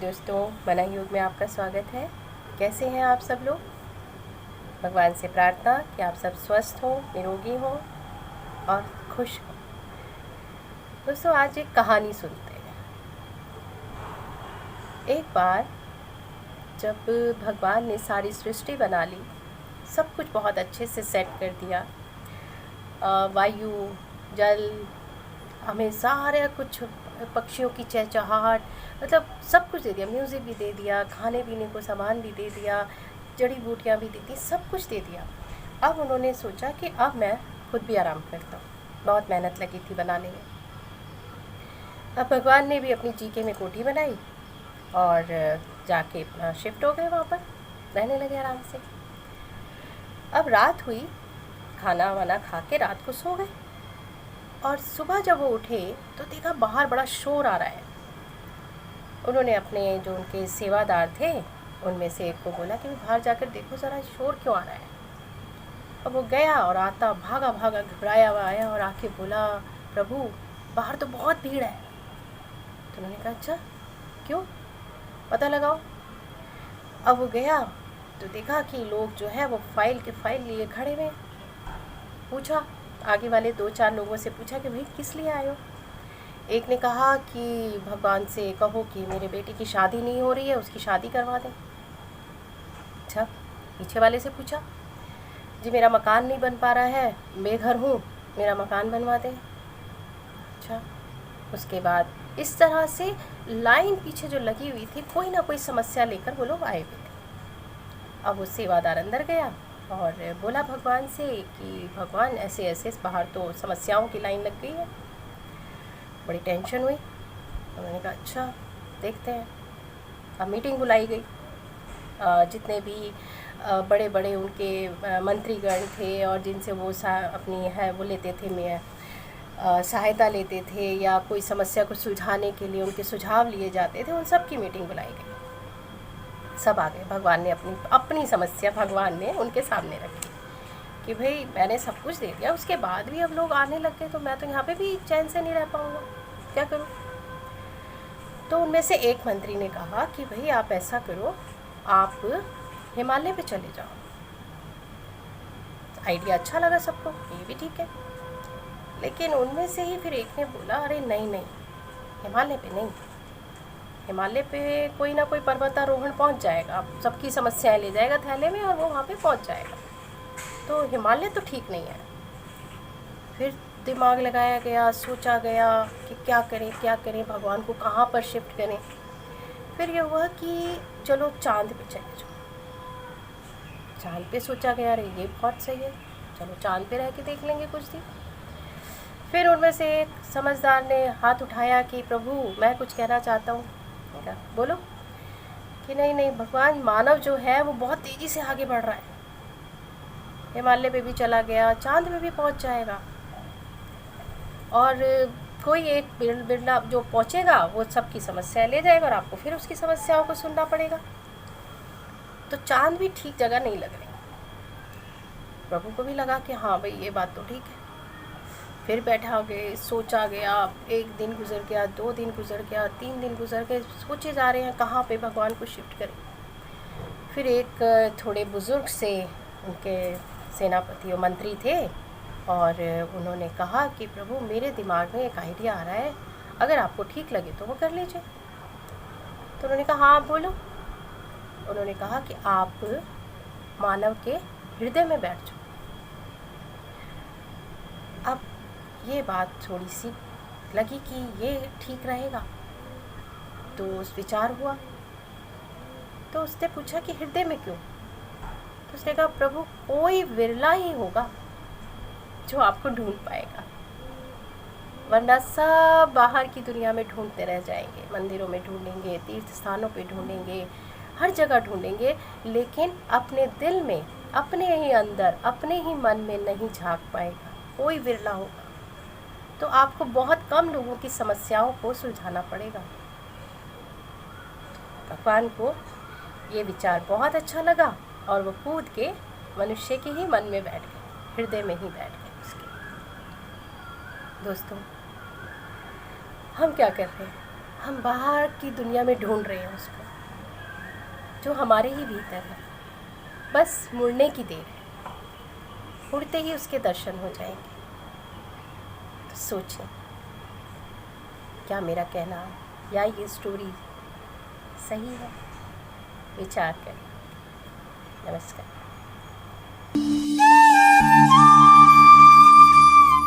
दोस्तों, मना योग में आपका स्वागत है। कैसे हैं आप सब लोग? भगवान से प्रार्थना कि आप सब स्वस्थ हों, निरोगी हों और खुश हों। दोस्तों, आज एक कहानी सुनते हैं। एक बार जब भगवान ने सारी सृष्टि बना ली, सब कुछ बहुत अच्छे से सेट कर दिया, वायु, जल, हमें सारे कुछ, पक्षियों की चहचहाहट, मतलब सब कुछ दे दिया, म्यूज़िक भी दे दिया, खाने पीने को सामान भी दे दिया, जड़ी बूटियाँ भी दे दी, सब कुछ दे दिया। अब उन्होंने सोचा कि अब मैं खुद भी आराम करता हूँ। बहुत मेहनत लगी थी बनाने में। अब भगवान ने भी अपनी जीके में कोठी बनाई और जाके शिफ्ट हो गए, वहाँ पर रहने लगे आराम से। अब रात हुई, खाना वाना खा के रात को सो गए और सुबह जब वो उठे तो देखा बाहर बड़ा शोर आ रहा है। उन्होंने अपने जो उनके सेवादार थे उनमें से एक को बोला कि बाहर जाकर देखो ज़रा शोर क्यों आ रहा है। अब वो गया और आता भागा भागा घबराया हुआ आया और आके बोला, प्रभु बाहर तो बहुत भीड़ है। तो उन्होंने कहा, अच्छा क्यों, पता लगाओ। अब वो गया तो देखा कि लोग जो है वो फाइल के फाइल लिए खड़े हुए। पूछा, आगे वाले 2-4 लोगों से पूछा कि भाई किस लिए आए हो। एक ने कहा कि भगवान से कहो कि मेरे बेटे की शादी नहीं हो रही है, उसकी शादी करवा दें। अच्छा, पीछे वाले से पूछा, जी मेरा मकान नहीं बन पा रहा है, बेघर हूँ, मेरा मकान बनवा दें। अच्छा, उसके बाद इस तरह से लाइन पीछे जो लगी हुई थी, कोई ना कोई समस्या लेकर वो लोग आए हुए थे। अब वो सेवादार अंदर गया और बोला भगवान से कि भगवान ऐसे ऐसे बाहर तो समस्याओं की लाइन लग गई है। बड़ी टेंशन हुई। उन्होंने कहा, अच्छा देखते हैं। अब मीटिंग बुलाई गई। जितने भी बड़े बड़े उनके मंत्रीगण थे और जिनसे वो अपनी है वो लेते थे, मैं सहायता लेते थे या कोई समस्या को सुलझाने के लिए उनके सुझाव लिए जाते थे, उन सब की मीटिंग बुलाई गई। सब आ गए। भगवान ने अपनी अपनी समस्या भगवान ने उनके सामने रखी कि भाई मैंने सब कुछ दे दिया, उसके बाद भी अब लोग आने लग गए तो मैं तो यहाँ पे भी चैन से नहीं रह पाऊँगा, क्या करूँ। तो उनमें से एक मंत्री ने कहा कि भाई आप ऐसा करो, आप हिमालय पे चले जाओ। आइडिया अच्छा लगा सबको, ये भी ठीक है। लेकिन उनमें से ही फिर एक ने बोला, अरे नहीं नहीं, हिमालय पे नहीं, हिमालय पे कोई ना कोई पर्वतारोहण पहुंच जाएगा, सबकी समस्याएं ले जाएगा थैले में और वो वहाँ पे पहुंच जाएगा, तो हिमालय तो ठीक नहीं है। फिर दिमाग लगाया गया, सोचा गया कि क्या करें, भगवान को कहाँ पर शिफ्ट करें। फिर ये हुआ कि चलो चांद पे चले जाओ। चांद पे सोचा गया, अरे ये बहुत सही है, चलो चांद पे रह के देख लेंगे कुछ दिन। फिर उनमें से एक समझदार ने हाथ उठाया कि प्रभु मैं कुछ कहना चाहता हूँ। बोलो। कि नहीं नहीं भगवान, मानव जो है वो बहुत तेज़ी से आगे बढ़ रहा है, हिमालय पे भी चला गया, चांद पे भी पहुँच जाएगा, और कोई एक बिरला जो पहुँचेगा वो सबकी समस्या ले जाएगा और आपको फिर उसकी समस्याओं को सुनना पड़ेगा। तो चांद भी ठीक जगह नहीं लग रही। प्रभु को भी लगा कि हाँ भाई ये बात तो ठीक है। फिर बैठा गए, सोचा गया, 1 दिन गुजर गया, 2 दिन गुजर गया, 3 दिन गुजर गए, सोचे जा रहे हैं कहाँ पे भगवान को शिफ्ट करें। फिर एक थोड़े बुज़ुर्ग से उनके सेनापति और मंत्री थे और उन्होंने कहा कि प्रभु मेरे दिमाग में एक आइडिया आ रहा है, अगर आपको ठीक लगे तो वो कर लीजिए। तो उन्होंने कहा, हाँ बोलो। उन्होंने कहा कि आप मानव के हृदय में बैठ जाओ। अब ये बात थोड़ी सी लगी कि ये ठीक रहेगा, तो उस विचार हुआ। तो उसने पूछा कि हृदय में क्यों। तो उसने कहा, प्रभु कोई विरला ही होगा जो आपको ढूंढ पाएगा, वरना सब बाहर की दुनिया में ढूंढते रह जाएंगे, मंदिरों में ढूंढेंगे, तीर्थ स्थानों पे ढूंढेंगे, हर जगह ढूंढेंगे, लेकिन अपने दिल में, अपने ही अंदर, अपने ही मन में नहीं झांक पाएगा, कोई विरला होगा। तो आपको बहुत कम लोगों की समस्याओं को सुलझाना पड़ेगा। भगवान को ये विचार बहुत अच्छा लगा और वो कूद के मनुष्य के ही मन में बैठ गए, हृदय में ही बैठ गए उसके। दोस्तों, हम क्या कर रहे हैं? हम बाहर की दुनिया में ढूंढ रहे हैं उसको, जो हमारे ही भीतर है। बस मुड़ने की देर है, मुड़ते ही उसके दर्शन हो जाएंगे। तो सोचें, क्या मेरा कहना या ये स्टोरी सही है? विचार करें। नमस्कार।